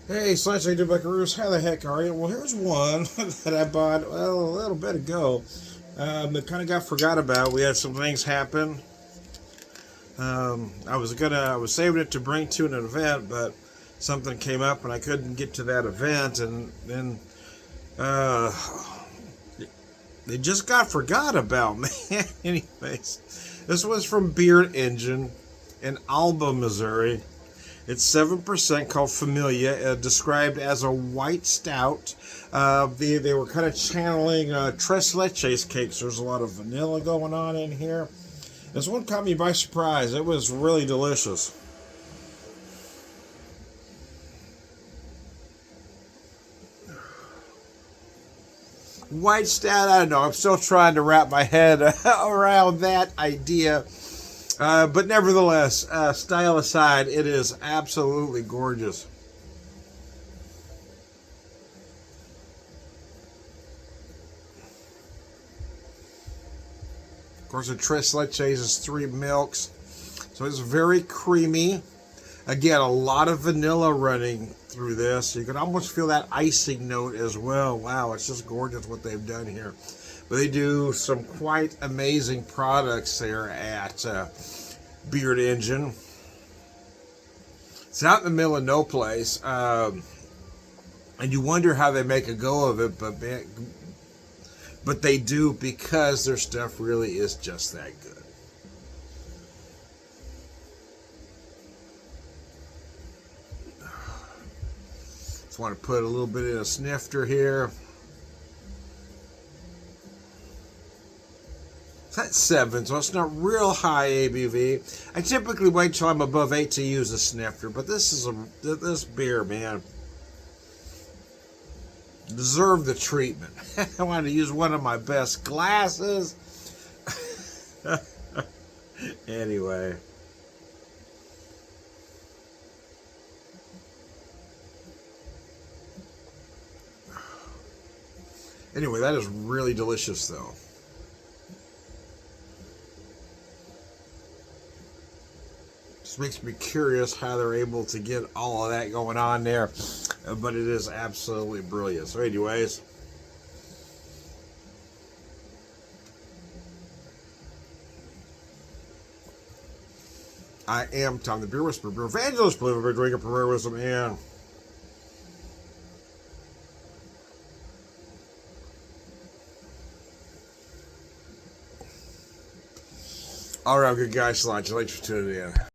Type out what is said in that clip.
Hey, Slashy Buckaroos, how the heck are you? Well, here's one that I bought, well, a little bit ago. That kind of got forgot about. We had some things happen. I was saving it to bring to an event, but something came up and I couldn't get to that event, and then uh, they just got forgot about, man. Anyways, this was from Beard Engine in Alba, Missouri. It's 7%, called Familia, described as a white stout. They were kind of channeling tres leches cakes. There's a lot of vanilla going on in here. This one caught me by surprise. It was really delicious. White stout, I don't know. I'm still trying to wrap my head around that idea. But nevertheless, style aside, it is absolutely gorgeous. Of course, the tres leches is 3 milks, so it's very creamy. Again, a lot of vanilla running through this. You can almost feel that icing note as well. Wow, it's just gorgeous what they've done here. But they do some quite amazing products there at Beard Engine. It's out in the middle of no place, and you wonder how they make a go of it, but they do, because their stuff really is just that good. Just want to put a little bit in a snifter here. It's at 7, so it's not real high ABV. I typically wait till I'm above 8 to use a snifter, but this beer, man, deserved the treatment. I wanted to use one of my best glasses. Anyway. Anyway, that is really delicious, though. Just makes me curious how they're able to get all of that going on there. But it is absolutely brilliant. So anyways, I am Tom the Beer Whisperer, Beer Evangelist, believer, drinker, premier wisdom, and all right, good guys, thanks for tuning in.